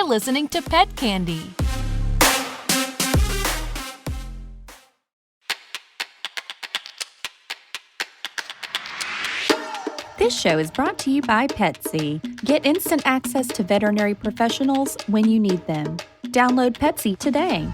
listening to Pet Candy. This show is brought to you by Petsy. Get instant access to veterinary professionals when you need them. Download Petsy today.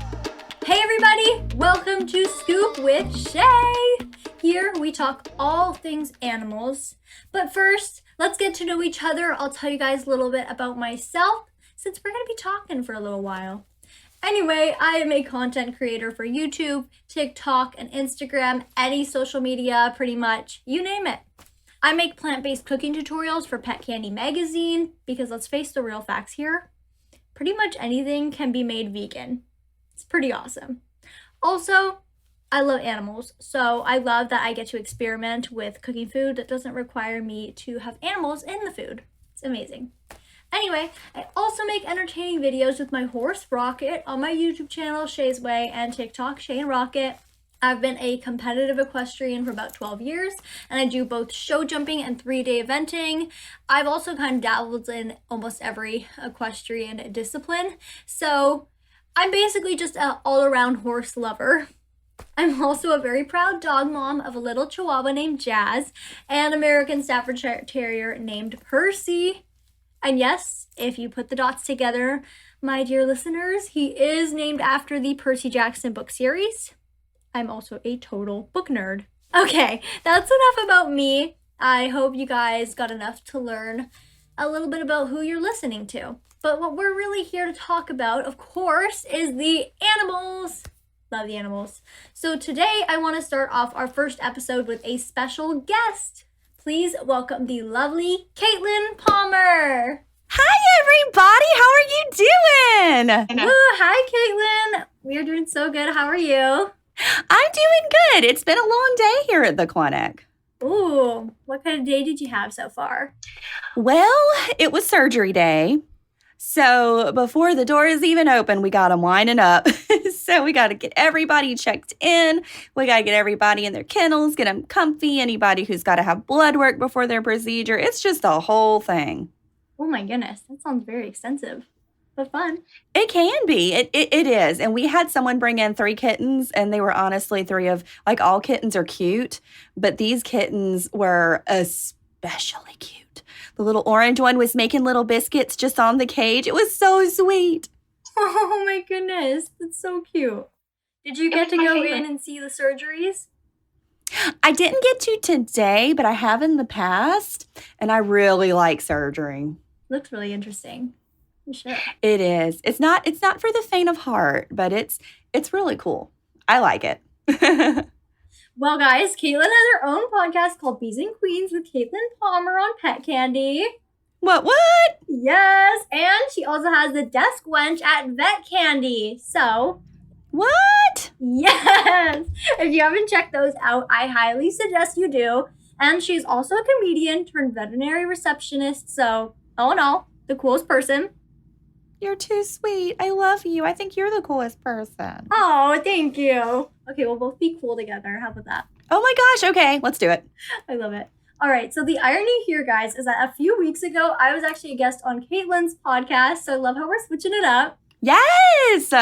Hey everybody, welcome to Scoop with Shay. Here we talk all things animals. But first, let's get to know each other. I'll tell you guys a little bit about myself since we're going to be talking for a little while. Anyway, I am a content creator for YouTube, TikTok, and Instagram, any social media, pretty much, you name it. I make plant-based cooking tutorials for Pet Candy magazine because let's face the real facts here, pretty much anything can be made vegan. It's pretty awesome. Also, I love animals, so I love that I get to experiment with cooking food that doesn't require me to have animals in the food. It's amazing. Anyway, I also make entertaining videos with my horse, Rocket, on my YouTube channel, Shay's Way, and TikTok, Shay and Rocket. I've been a competitive equestrian for about 12 years, and I do both show jumping and 3-day eventing. I've also kind of dabbled in almost every equestrian discipline, so I'm basically just an all-around horse lover. I'm also a very proud dog mom of a little Chihuahua named Jazz and American Staffordshire Terrier named Percy. And yes, if you put the dots together, my dear listeners, he is named after the Percy Jackson book series. I'm also a total book nerd. Okay, that's enough about me. I hope you guys got enough to learn a little bit about who you're listening to. But what we're really here to talk about, of course, is the animals. Love the animals. So today I want to start off our first episode with a special guest. Please welcome the lovely Caitlin Palmer. Hi, everybody. How are you doing? Woo, hi, Caitlin. We are doing so good. How are you? I'm doing good. It's been a long day here at the clinic. Ooh, what kind of day did you have so far? Well, it was surgery day. So before the door is even open, we got them winding up. So we got to get everybody checked in. We got to get everybody in their kennels, get them comfy. Anybody who's got to have blood work before their procedure. It's just a whole thing. Oh my goodness, that sounds very extensive, but fun. It can be. It is. And we had someone bring in 3 kittens, and they were honestly 3 of, like, all kittens are cute, but these kittens were especially cute. The little orange one was making little biscuits just on the cage. It was so sweet. Oh my goodness, that's so cute. Did you get to go in and see the surgeries? I didn't get to today, but I have in the past, and I really like surgery. Looks really interesting. For sure. It is. It's not for the faint of heart, but it's really cool. I like it. Well, guys, Caitlin has her own podcast called Bees and Queens with Caitlin Palmer on Pet Candy. What? Yes, and she also has the Desk Wench at Vet Candy. So, what? Yes! If you haven't checked those out, I highly suggest you do. And she's also a comedian turned veterinary receptionist. So, all in all, the coolest person. You're too sweet. I love you. I think you're the coolest person. Oh, thank you. Okay, we'll both be cool together. How about that? Oh my gosh. Okay, let's do it. I love it. All right, so the irony here, guys, is that a few weeks ago, I was actually a guest on Caitlin's podcast. So I love how we're switching it up. Yes!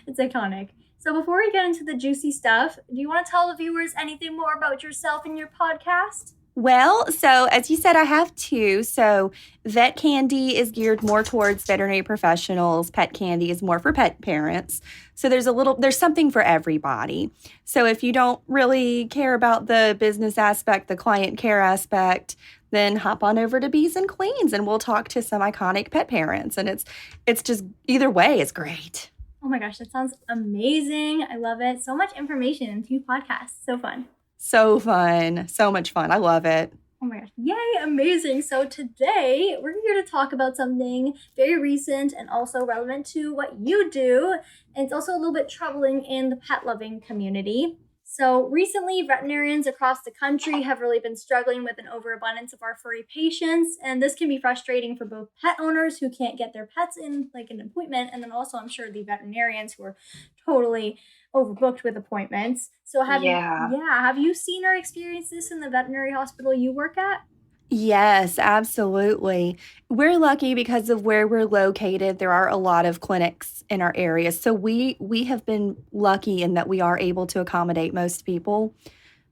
It's iconic. So before we get into the juicy stuff, do you want to tell the viewers anything more about yourself and your podcast? Well, so as you said, I have 2. So Vet Candy is geared more towards veterinary professionals. Pet Candy is more for pet parents. So there's something for everybody. So if you don't really care about the business aspect, the client care aspect, then hop on over to Bees and Queens and we'll talk to some iconic pet parents. And it's just either way is great. Oh my gosh, that sounds amazing. I love it. So much information in 2 podcasts. So fun. So fun. So much fun. I love it. Oh my gosh. Yay, amazing. So today we're here to talk about something very recent and also relevant to what you do. And it's also a little bit troubling in the pet loving community. So recently, veterinarians across the country have really been struggling with an overabundance of our furry patients. And this can be frustrating for both pet owners who can't get their pets in like an appointment. And then also, I'm sure the veterinarians who are totally overbooked with appointments. So have you seen or experienced this in the veterinary hospital you work at? Yes, absolutely. We're lucky because of where we're located. There are a lot of clinics in our area. So we have been lucky in that we are able to accommodate most people.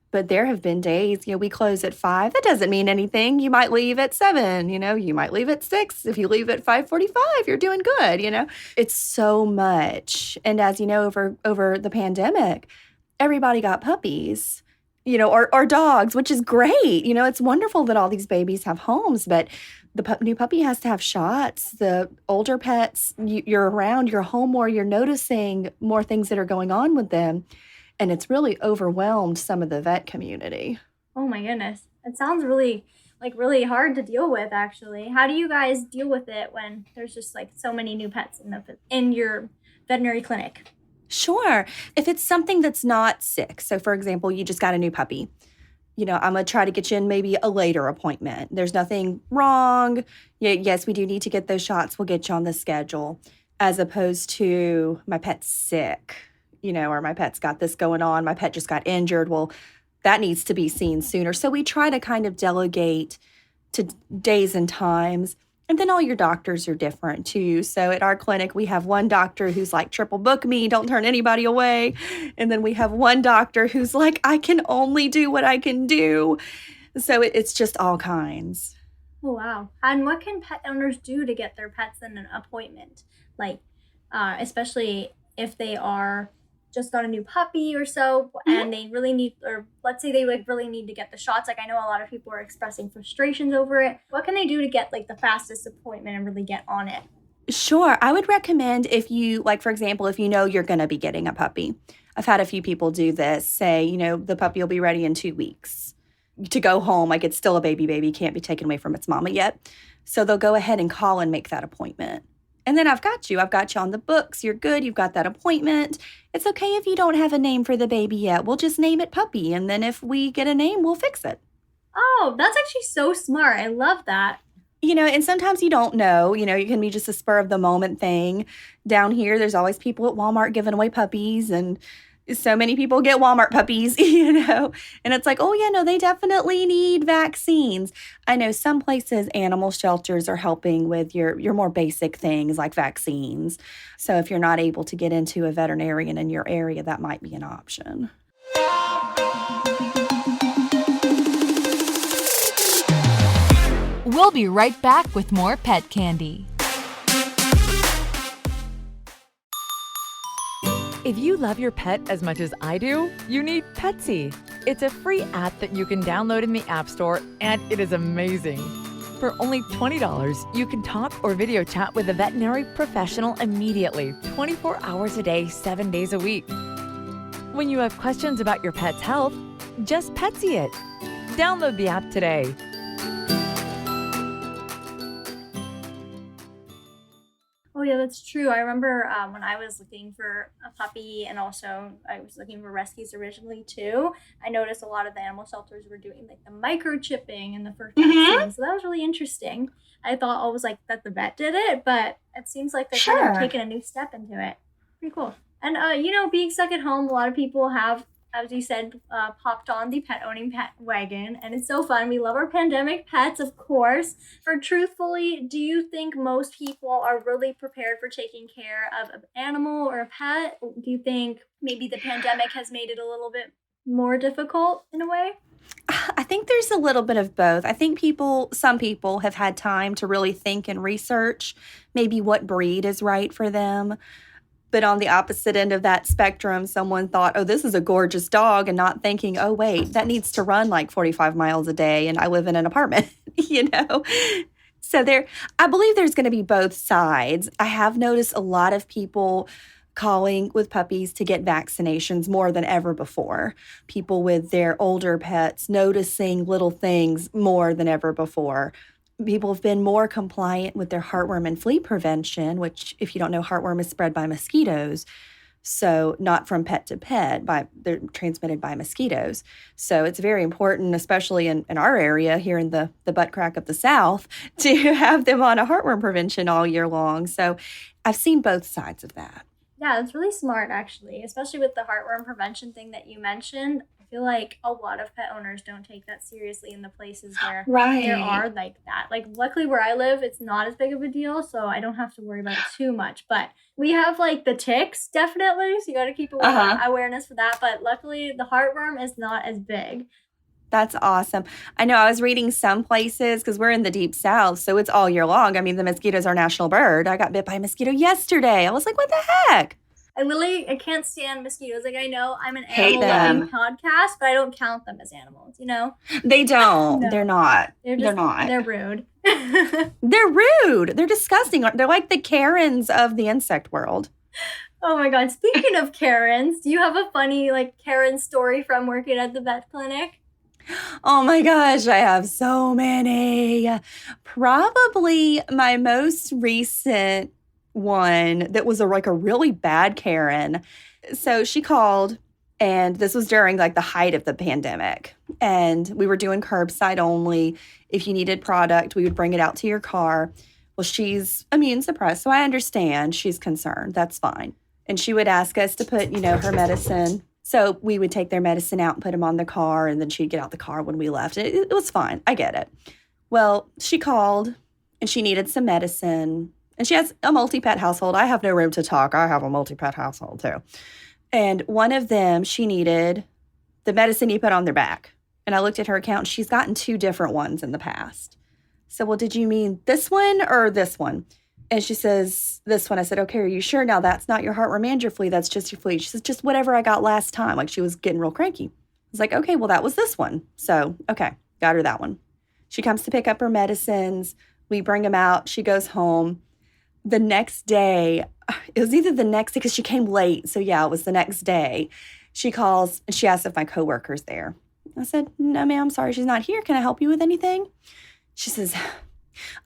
But there have been days, we close at 5. That doesn't mean anything. You might leave at 7, you might leave at 6. If you leave at 5:45, you're doing good. It's so much. And as you know, over the pandemic, everybody got puppies, or dogs, which is great. It's wonderful that all these babies have homes, but the new puppy has to have shots. The older pets, you're around, you're home more, you're noticing more things that are going on with them. And it's really overwhelmed some of the vet community. Oh my goodness. It sounds really hard to deal with, actually. How do you guys deal with it when there's just like so many new pets in your veterinary clinic? Sure. If it's something that's not sick, so for example, you just got a new puppy, I'm going to try to get you in maybe a later appointment. There's nothing wrong. Yes, we do need to get those shots. We'll get you on the schedule, as opposed to my pet's sick, or my pet's got this going on. My pet just got injured. Well, that needs to be seen sooner. So we try to kind of delegate to days and times. And then all your doctors are different too. So at our clinic, we have one doctor who's like, triple book me, don't turn anybody away. And then we have one doctor who's like, I can only do what I can do. So it's just all kinds. Oh, wow. And what can pet owners do to get their pets in an appointment? Like, especially if they are just got a new puppy or so, and they really need, or let's say they really need to get the shots. Like, I know a lot of people are expressing frustrations over it. What can they do to get like the fastest appointment and really get on it? Sure. I would recommend if you, like, for example, if you know you're going to be getting a puppy. I've had a few people do this, say, the puppy will be ready in 2 weeks to go home. Like, it's still a baby, can't be taken away from its mama yet. So they'll go ahead and call and make that appointment. And then I've got you on the books. You're good. You've got that appointment. It's okay if you don't have a name for the baby yet. We'll just name it Puppy. And then if we get a name, we'll fix it. Oh, that's actually so smart. I love that. And sometimes you don't know. You can be just a spur of the moment thing. Down here, there's always people at Walmart giving away puppies, and so many people get Walmart puppies, and it's like, oh yeah, no, they definitely need vaccines. I know some places, animal shelters are helping with your more basic things like vaccines. So if you're not able to get into a veterinarian in your area, that might be an option. We'll be right back with more pet candy. If you love your pet as much as I do, you need Petsy. It's a free app that you can download in the App Store, and it is amazing. For only $20, you can talk or video chat with a veterinary professional immediately, 24 hours a day, 7 days a week. When you have questions about your pet's health, just Petsy it. Download the app today. Oh yeah, that's true. I remember when I was looking for a puppy, and also I was looking for rescues originally too. I noticed a lot of the animal shelters were doing like the microchipping and the first vaccine. So that was really interesting. I thought always like that the vet did it, but it seems like they're kind of taking a new step into it. Pretty cool. And being stuck at home, a lot of people have, as you said, popped on the pet wagon, and it's so fun. We love our pandemic pets, of course. But truthfully, do you think most people are really prepared for taking care of an animal or a pet? Do you think maybe the pandemic has made it a little bit more difficult in a way? I think there's a little bit of both. I think some people have had time to really think and research maybe what breed is right for them. But on the opposite end of that spectrum, someone thought, oh, this is a gorgeous dog, and not thinking, oh, wait, that needs to run like 45 miles a day, and I live in an apartment, So I believe there's going to be both sides. I have noticed a lot of people calling with puppies to get vaccinations more than ever before. People with their older pets noticing little things more than ever before. People have been more compliant with their heartworm and flea prevention, which, if you don't know, heartworm is spread by mosquitoes. So not from pet to pet, they're transmitted by mosquitoes. So it's very important, especially in our area here in the butt crack of the South, to have them on a heartworm prevention all year long. So I've seen both sides of that. Yeah, it's really smart, actually, especially with the heartworm prevention thing that you mentioned. I feel like a lot of pet owners don't take that seriously in the places where Right. there are like that. Like, luckily where I live, it's not as big of a deal, so I don't have to worry about it too much. But we have like the ticks, definitely, so you got to keep awareness for that. But luckily, the heartworm is not as big. That's awesome. I know I was reading some places because we're in the deep south, so it's all year long. I mean, the mosquito's our national bird. I got bit by a mosquito yesterday. I was like, what the heck? I can't stand mosquitoes. Like, I know I'm an Hate animal podcast, but I don't count them as animals, you know? They don't. No. They're not. They're not. They're rude. They're rude. They're disgusting. They're like the Karens of the insect world. Oh my God. Speaking of Karens, do you have a funny like Karen story from working at the vet clinic? Oh my gosh, I have so many. Probably my most recent one that was a really bad Karen. So she called, and this was during like the height of the pandemic. And we were doing curbside only. If you needed product, we would bring it out to your car. Well, she's immune suppressed, so I understand she's concerned. That's fine. And she would ask us to put, her medicine. So we would take their medicine out and put them on the car, and then she'd get out the car when we left. It was fine. I get it. Well, she called, and she needed some medicine. And she has a multi-pet household. I have no room to talk. I have a multi-pet household, too. And one of them, she needed the medicine you put on their back. And I looked at her account, and she's gotten 2 different ones in the past. So, well, did you mean this one or this one? And she says, this one. I said, okay, are you sure? Now, that's not your heartworm and your flea. That's just your flea. She says, just whatever I got last time. Like, she was getting real cranky. I was like, okay, well, that was this one. So, okay, got her that one. She comes to pick up her medicines. We bring them out. She goes home. The next day, it was either the next day because she came late. So, yeah, it was the next day. She calls and she asks if my coworker's there. I said, no, ma'am, sorry, she's not here. Can I help you with anything? She says,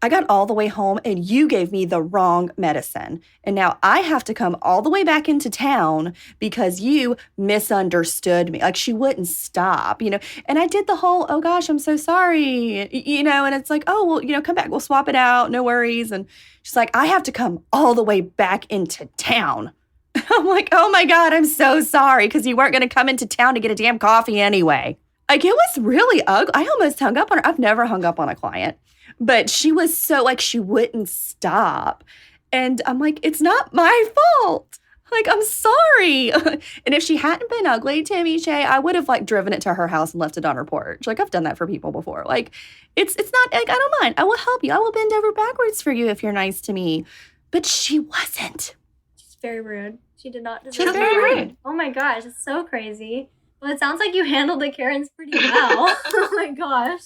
I got all the way home and you gave me the wrong medicine. And now I have to come all the way back into town because you misunderstood me. Like, she wouldn't stop, And I did the whole, oh gosh, I'm so sorry, and it's like, oh, well, come back. We'll swap it out. No worries. And she's like, I have to come all the way back into town. I'm like, oh my God, I'm so sorry because you weren't going to come into town to get a damn coffee anyway. Like, it was really ugly. I almost hung up on her. I've never hung up on a client. But she was so, like, she wouldn't stop. And I'm like, it's not my fault. Like, I'm sorry. And if she hadn't been ugly to me, Shay, I would have, like, driven it to her house and left it on her porch. Like, I've done that for people before. Like, it's not, like, I don't mind. I will help you. I will bend over backwards for you if you're nice to me. But she wasn't. She's very rude. She did not deserve She was very rude. Oh my gosh, it's so crazy. Well, it sounds like you handled the Karens pretty well. Oh my gosh.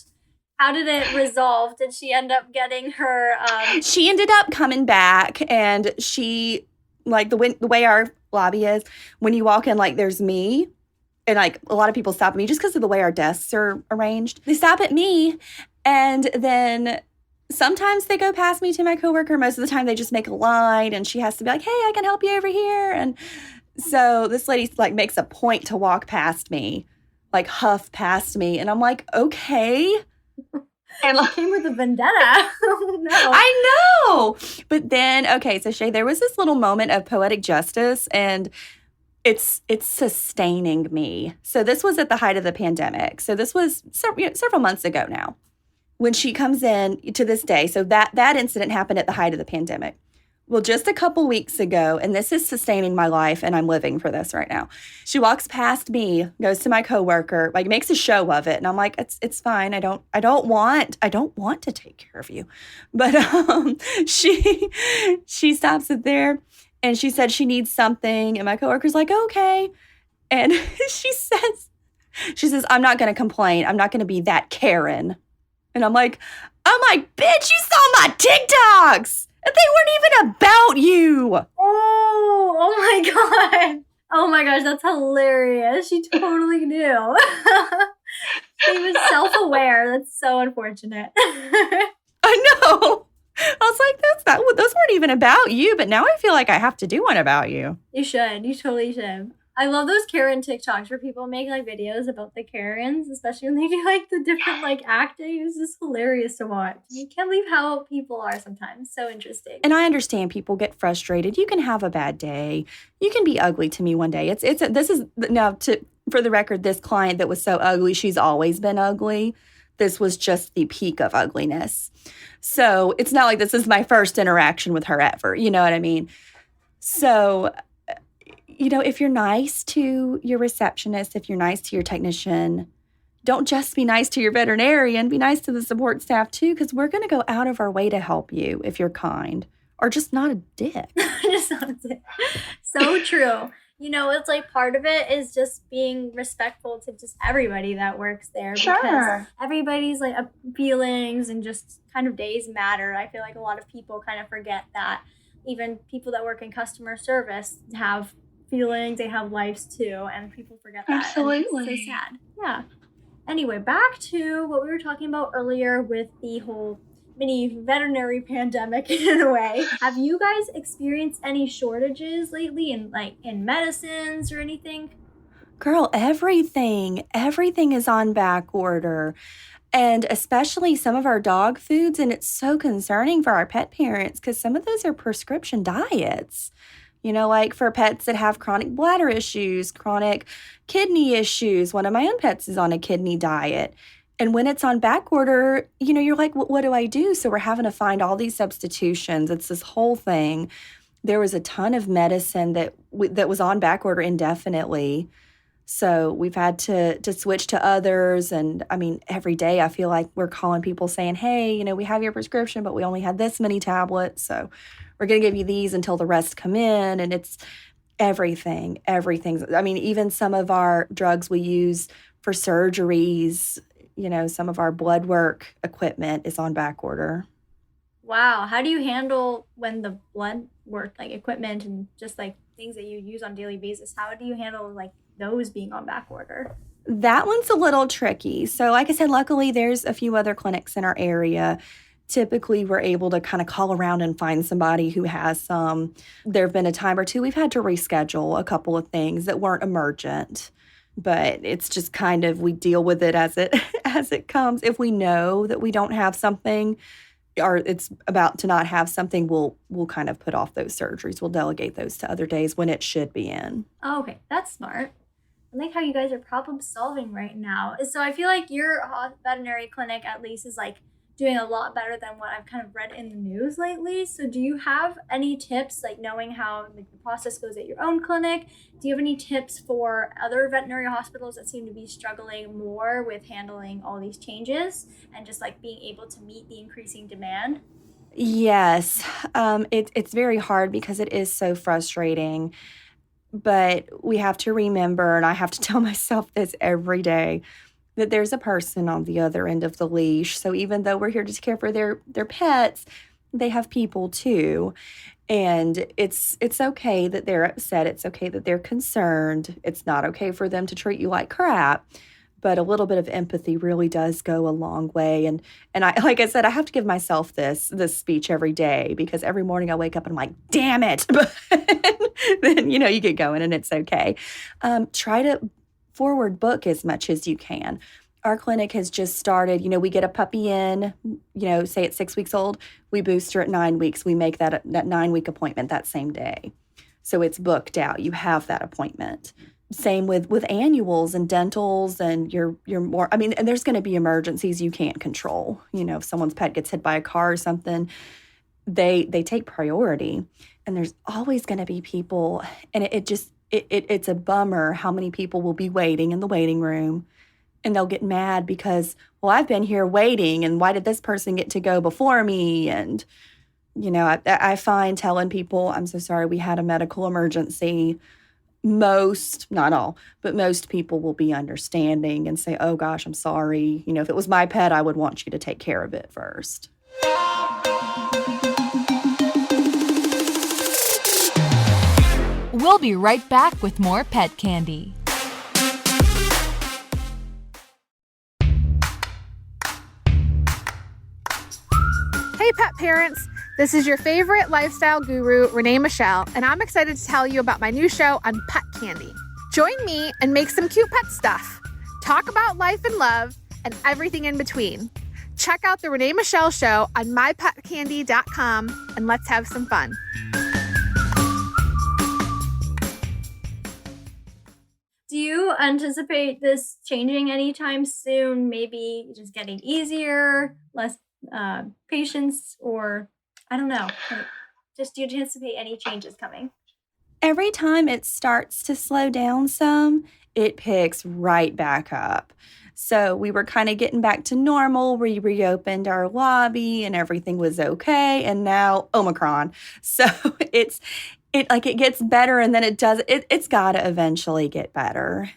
How did it resolve? Did she end up getting her... She ended up coming back, and she, like, the way our lobby is, when you walk in, like, there's me, and, like, a lot of people stop at me just because of the way our desks are arranged. They stop at me, and then sometimes they go past me to my coworker. Most of the time, they just make a line, and she has to be like, hey, I can help you over here. And so this lady, like, makes a point to walk past me, like, huff past me, and I'm like, okay. And came with a vendetta. Oh, no. I know. But then, okay, so Shay, there was this little moment of poetic justice, and it's sustaining me. So this was at the height of the pandemic. So this was several months ago now when she comes in to this day. So that incident happened at the height of the pandemic. Well, just a couple weeks ago, and this is sustaining my life, and I'm living for this right now. She walks past me, goes to my coworker, like, makes a show of it, and I'm like, it's fine. I don't want to take care of you, but she stops it there, and she said she needs something, and my coworker's like, okay, and she says, I'm not going to complain. I'm not going to be that Karen, and I'm like, bitch, you saw my TikToks. They weren't even about you. Oh my God. Oh my gosh, that's hilarious. She totally knew. She was self-aware. That's so unfortunate. I know. I was like, those weren't even about you, but now I feel like I have to do one about you. You should. You totally should. I love those Karen TikToks where people make like videos about the Karens, especially when they do like the different like acting. It's just hilarious to watch. You can't believe how people are sometimes. So interesting. And I understand people get frustrated. You can have a bad day. You can be ugly to me one day. This is now to For the record, this client that was so ugly, she's always been ugly. This was just the peak of ugliness. So it's not like this is my first interaction with her ever. You know what I mean? So, if you're nice to your receptionist, if you're nice to your technician, don't just be nice to your veterinarian, be nice to the support staff too, because we're going to go out of our way to help you if you're kind or just not a dick. Just not a dick. So true. It's like part of it is just being respectful to just everybody that works there. Sure. Because everybody's like feelings and just kind of days matter. I feel like a lot of people kind of forget that. Even people that work in customer service have feelings, they have lives too, and people forget that. Absolutely. And it's so sad. Yeah. Anyway, back to what we were talking about earlier with the whole mini veterinary pandemic in a way. Have you guys experienced any shortages lately in medicines or anything? Girl, everything is on back order. And especially some of our dog foods. And it's so concerning for our pet parents because some of those are prescription diets. Like for pets that have chronic bladder issues, chronic kidney issues. One of my own pets is on a kidney diet. And when it's on back order, you're like, what do I do? So we're having to find all these substitutions. It's this whole thing. There was a ton of medicine that was on back order indefinitely. So we've had to switch to others. And I mean, every day I feel like we're calling people saying, hey, we have your prescription, but we only had this many tablets. So we're going to give you these until the rest come in. And it's everything. I mean, even some of our drugs we use for surgeries, some of our blood work equipment is on back order. Wow. How do you handle when the blood work, like equipment and just like things that you use on a daily basis, how do you handle like those being on back order? That one's a little tricky. So like I said, luckily there's a few other clinics in our area. Typically, we're able to kind of call around and find somebody who has some. There have been a time or two we've had to reschedule a couple of things that weren't emergent. But it's just kind of, we deal with it as it comes. If we know that we don't have something or it's about to not have something, we'll kind of put off those surgeries. We'll delegate those to other days when it should be in. Oh, okay. That's smart. I like how you guys are problem solving right now. So I feel like your veterinary clinic at least is like doing a lot better than what I've kind of read in the news lately. So do you have any tips, like knowing how the process goes at your own clinic? Do you have any tips for other veterinary hospitals that seem to be struggling more with handling all these changes and just like being able to meet the increasing demand? Yes. It's very hard because it is so frustrating. But we have to remember, and I have to tell myself this every day, that there's a person on the other end of the leash. So even though we're here to care for their pets, they have people too. And it's okay that they're upset. It's okay that they're concerned. It's not okay for them to treat you like crap. But a little bit of empathy really does go a long way. And I, like I said, I have to give myself this speech every day because every morning I wake up and I'm like, damn it. But then, you get going and it's okay. Try to forward book as much as you can. Our clinic has just started, we get a puppy in, say it's 6 weeks old, we booster at 9 weeks. We make that 9-week appointment that same day. So it's booked out. You have that appointment. Same with annuals and dentals and you're more, and there's going to be emergencies you can't control. If someone's pet gets hit by a car or something, they take priority. And there's always going to be people, and it's a bummer how many people will be waiting in the waiting room and they'll get mad because, well, I've been here waiting and why did this person get to go before me? And, I find telling people, I'm so sorry, we had a medical emergency. Most, not all, but most people will be understanding and say, oh gosh, I'm sorry. If it was my pet, I would want you to take care of it first. We'll be right back with more pet candy. Hey pet parents, this is your favorite lifestyle guru, Renee Machel, and I'm excited to tell you about my new show on Pet Candy. Join me and make some cute pet stuff. Talk about life and love and everything in between. Check out the Renee Machel Show on mypetcandy.com and let's have some fun. Do you anticipate this changing anytime soon? Maybe just getting easier, less patients, or I don't know. Like, just do you anticipate any changes coming? Every time it starts to slow down some, it picks right back up. So we were kind of getting back to normal. We reopened our lobby and everything was okay. And now Omicron. So it gets better and then it's got to eventually get better.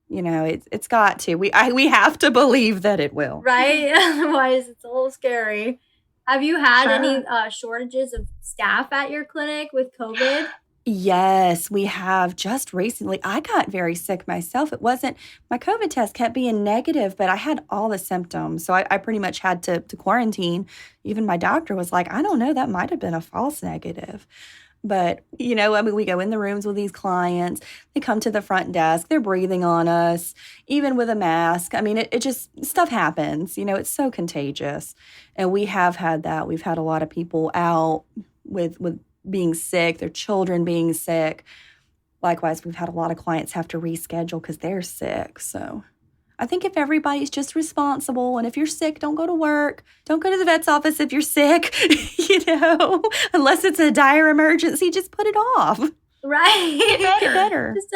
It's got to. We have to believe that it will. Right? Otherwise, it's a little scary. Have you had any shortages of staff at your clinic with COVID? Yes, we have just recently. I got very sick myself. My COVID test kept being negative, but I had all the symptoms. So I pretty much had to quarantine. Even my doctor was like, I don't know, that might have been a false negative. But, we go in the rooms with these clients. They come to the front desk. They're breathing on us, even with a mask. It just, stuff happens. It's so contagious. And we have had that. We've had a lot of people out with being sick, their children being sick. Likewise, we've had a lot of clients have to reschedule because they're sick. So I think if everybody's just responsible, and if you're sick, don't go to work. Don't go to the vet's office if you're sick, unless it's a dire emergency, just put it off. Right. Get better. Just,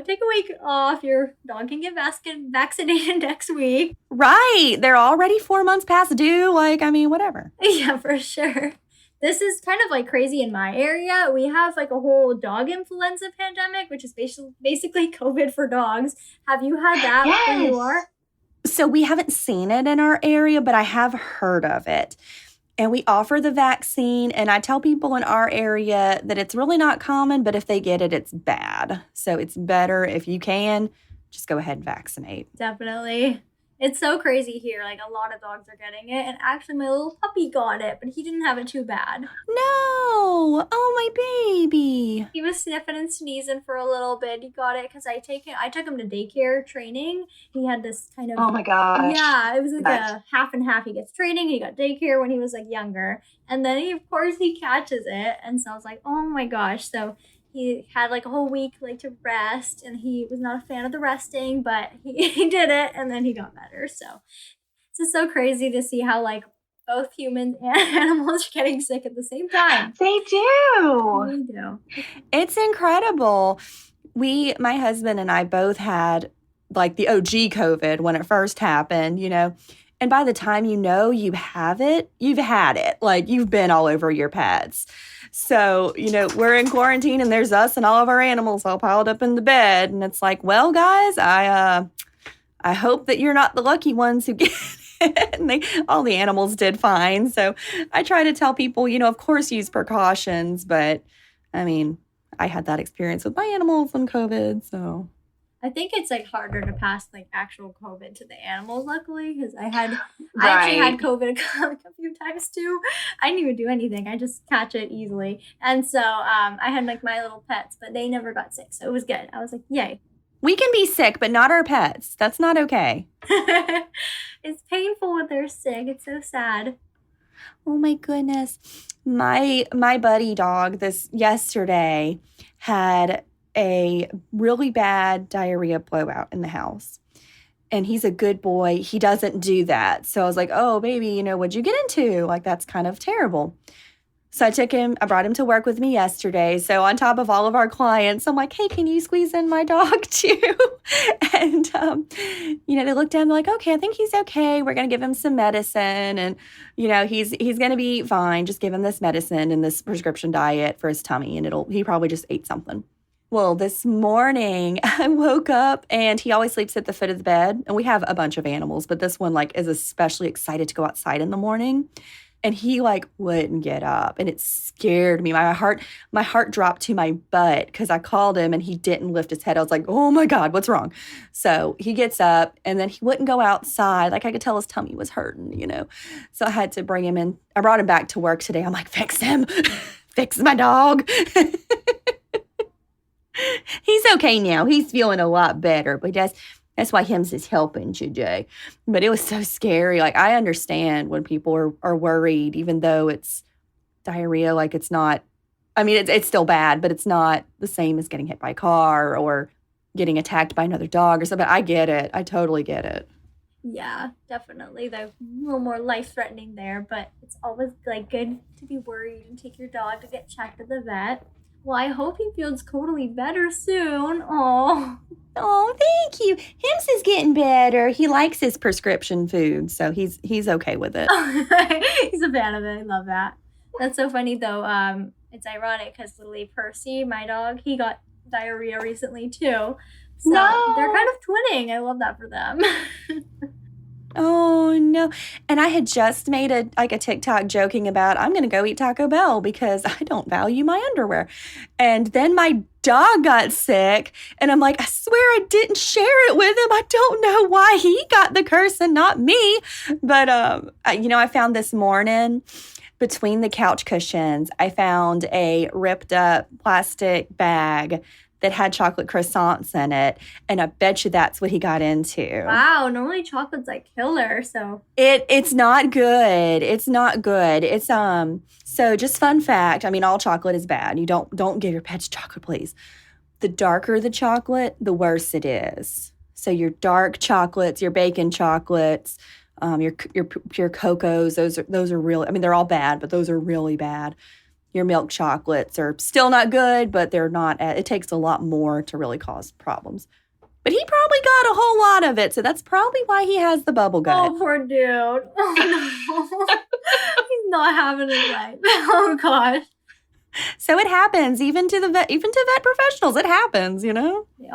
take a week off. Your dog can get vaccinated next week. Right. They're already 4 months past due. Whatever. Yeah, for sure. This is kind of like crazy in my area. We have like a whole dog influenza pandemic, which is basically COVID for dogs. Have you had that where you are? So we haven't seen it in our area, but I have heard of it. And we offer the vaccine. And I tell people in our area that it's really not common, but if they get it, it's bad. So it's better if you can, just go ahead and vaccinate. Definitely. It's so crazy here. Like, a lot of dogs are getting it. And actually, my little puppy got it, but he didn't have it too bad. No. Oh, my baby. He was sniffing and sneezing for a little bit. He got it because I took him to daycare training. He had this kind of... Oh, my gosh. Yeah, it was like a half and half. He gets training. He got daycare when he was, like, younger. And then, of course, he catches it. And so I was like, oh, my gosh. So... he had like a whole week to rest, and he was not a fan of the resting, but he did it, and then he got better. So it's just so crazy to see how like both humans and animals are getting sick at the same time. They do. They do. It's incredible. My husband and I both had like the OG COVID when it first happened, and by the time you have it, you've had it. Like, you've been all over your pets. So, we're in quarantine and there's us and all of our animals all piled up in the bed. And it's like, well, guys, I hope that you're not the lucky ones who get it. And all the animals did fine. So I try to tell people, of course, use precautions. But, I had that experience with my animals and COVID, so... I think it's like harder to pass like actual COVID to the animals, luckily, because I actually had COVID a few times too. I didn't even do anything. I just catch it easily. And so I had like my little pets, but they never got sick. So it was good. I was like, yay. We can be sick, but not our pets. That's not okay. It's painful when they're sick. It's so sad. Oh my goodness. My buddy dog yesterday had a really bad diarrhea blowout in the house. And he's a good boy. He doesn't do that. So I was like, oh, baby, what'd you get into? Like, that's kind of terrible. So I brought him to work with me yesterday. So on top of all of our clients, I'm like, hey, can you squeeze in my dog too? And, they looked down, they're like, okay, I think he's okay. We're going to give him some medicine. And, he's going to be fine. Just give him this medicine and this prescription diet for his tummy. And he probably just ate something. Well, this morning I woke up and he always sleeps at the foot of the bed. And we have a bunch of animals, but this one is especially excited to go outside in the morning. And he wouldn't get up, and it scared me. My heart dropped to my butt because I called him and he didn't lift his head. I was like, oh my God, what's wrong? So he gets up and then he wouldn't go outside. I could tell his tummy was hurting, So I had to bring him in. I brought him back to work today. I'm like, fix him, fix my dog. He's okay now. He's feeling a lot better, but that's why Hims is helping today. But it was so scary. I understand when people are worried, even though it's diarrhea, it's not, it's still bad, but it's not the same as getting hit by a car or, getting attacked by another dog or something. I get it. I totally get it. Yeah, definitely. They're a little more life-threatening there, but it's always like good to be worried and take your dog to get checked at the vet. Well, I hope he feels totally better soon. Oh, thank you. Hims is getting better. He likes his prescription food, so he's okay with it. He's a fan of it. I love that. That's so funny though. It's ironic because literally Percy, my dog, he got diarrhea recently too. So they're kind of twinning. I love that for them. Oh no. And I had just made a TikTok joking about I'm going to go eat Taco Bell because I don't value my underwear. And then my dog got sick and I'm like, I swear I didn't share it with him. I don't know why he got the curse and not me. But I found this morning between the couch cushions, I found a ripped up plastic bag that had chocolate croissants in it, and I bet you that's what he got into. Wow, normally chocolate's like killer, so it's not good. It's not good. It's so just fun fact, I mean all chocolate is bad. You don't give your pets chocolate, please. The darker the chocolate, the worse it is. So your dark chocolates, your bacon chocolates, your pure cocos, those are really, I mean they're all bad, but those are really bad. Your milk chocolates are still not good, but they're not, it takes a lot more to really cause problems. But he probably got a whole lot of it, so that's probably why he has the bubble gut. Oh, poor dude. Oh, no. He's not having it right. Oh, gosh. So it happens, even to vet professionals, it happens, you know? They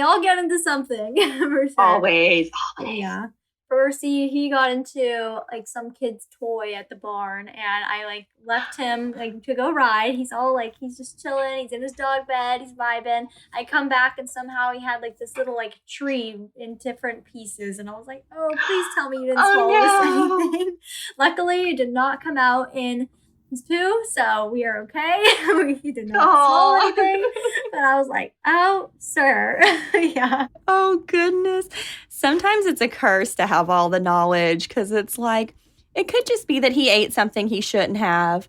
all get into something. For sure. Always. Yeah. Percy, he got into like some kid's toy at the barn, and I like left him like to go ride. He's all like, he's just chilling. He's in his dog bed. He's vibing. I come back and somehow he had like this little like tree in different pieces, and I was like, oh, please tell me you didn't swallow this anything. Luckily, it did not come out in his poo, so we are okay. He did not swallow anything. And I was like, oh, sir. Yeah. Oh, goodness. Sometimes it's a curse to have all the knowledge because it's like, it could just be that he ate something he shouldn't have.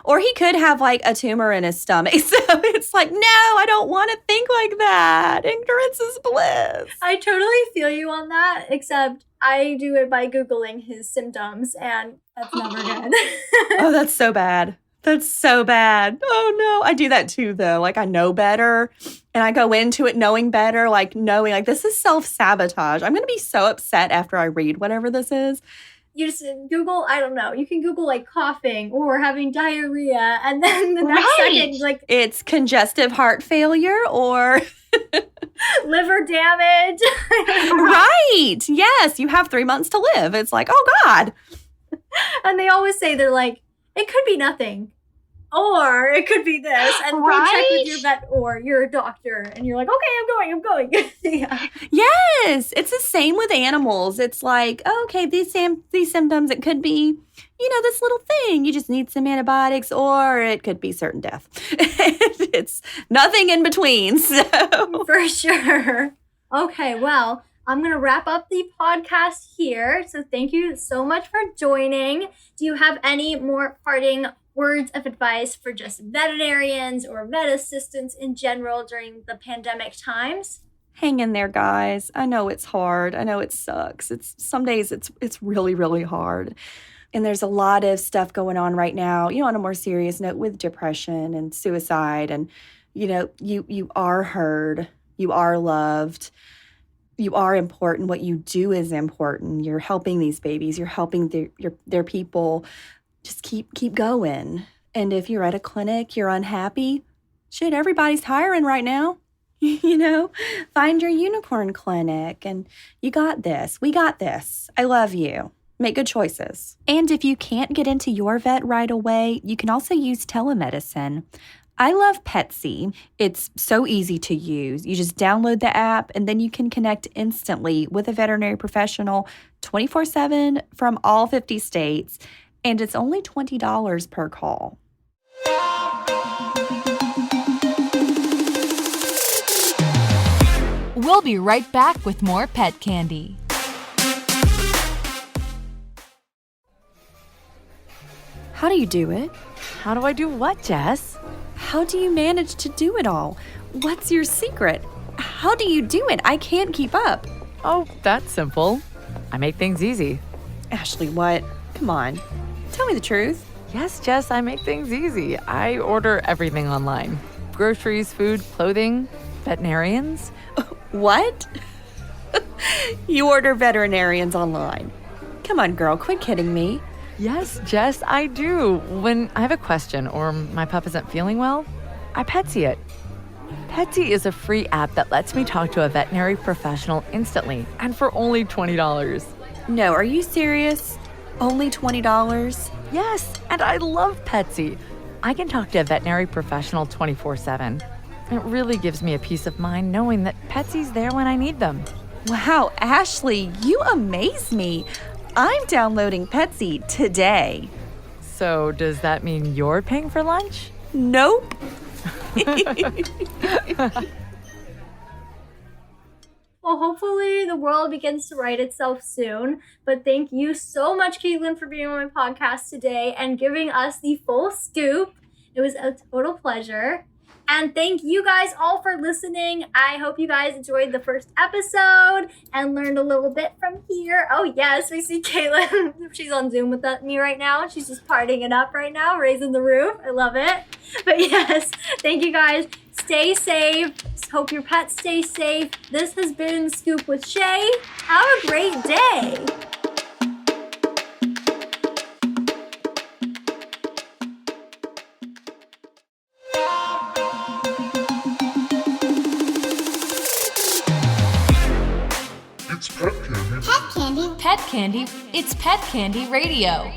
Or he could have like a tumor in his stomach. So it's like, no, I don't want to think like that. Ignorance is bliss. I totally feel you on that, except I do it by Googling his symptoms, and that's never good. Oh, that's so bad. That's so bad. Oh, no. I do that too, though. Like, I know better, and I go into it knowing better, like knowing, like, this is self-sabotage. I'm going to be so upset after I read whatever this is. You just Google, I don't know, you can Google, like, coughing or having diarrhea, and then the next second, like... It's congestive heart failure or... liver damage. Right. Yes. You have 3 months to live. It's like, oh, God. And they always say, they're like, it could be nothing. Or it could be this. And go check with your vet or your doctor. And you're like, okay, I'm going. Yeah. Yes. It's the same with animals. It's like, okay, these symptoms, it could be, this little thing. You just need some antibiotics, or it could be certain death. It's nothing in between. So. For sure. Okay, well, I'm going to wrap up the podcast here. So thank you so much for joining. Do you have any more parting words of advice for just veterinarians or vet assistants in general during the pandemic times? Hang in there, guys. I know it's hard. I know it sucks. Some days it's really, really hard. And there's a lot of stuff going on right now, on a more serious note with depression and suicide. And, you are heard. You are loved. You are important. What you do is important. You're helping these babies. You're helping their people. Just keep going. And if you're at a clinic, you're unhappy, shit, everybody's hiring right now. Find your unicorn clinic, and you got this. We got this. I love you. Make good choices. And if you can't get into your vet right away, you can also use telemedicine. I love Petsy. It's so easy to use. You just download the app, and then you can connect instantly with a veterinary professional 24/7 from all 50 states. And it's only $20 per call. We'll be right back with more pet candy. How do you do it? How do I do what, Jess? How do you manage to do it all? What's your secret? How do you do it? I can't keep up. Oh, that's simple. I make things easy. Ashley, what? Come on. Tell me the truth. Yes, Jess, I make things easy. I order everything online. Groceries, food, clothing, veterinarians. What? You order veterinarians online. Come on, girl, quit kidding me. Yes, Jess, I do. When I have a question or my pup isn't feeling well, I Petsy it. Petsy is a free app that lets me talk to a veterinary professional instantly and for only $20. No, are you serious? Only $20? Yes, and I love Petsy. I can talk to a veterinary professional 24/7. It really gives me a peace of mind knowing that Petsy's there when I need them. Wow, Ashley, you amaze me. I'm downloading Petsy today. So does that mean you're paying for lunch? Nope. Well, hopefully the world begins to right itself soon. But thank you so much, Caitlin, for being on my podcast today and giving us the full scoop. It was a total pleasure. And thank you guys all for listening. I hope you guys enjoyed the first episode and learned a little bit from here. Oh, yes, we see Caitlin. She's on Zoom with me right now. She's just partying it up right now, raising the roof. I love it. But yes, thank you guys. Stay safe. Hope your pets stay safe. This has been Scoop with Shay. Have a great day. It's Pet Candy. Pet Candy, it's Pet Candy Radio.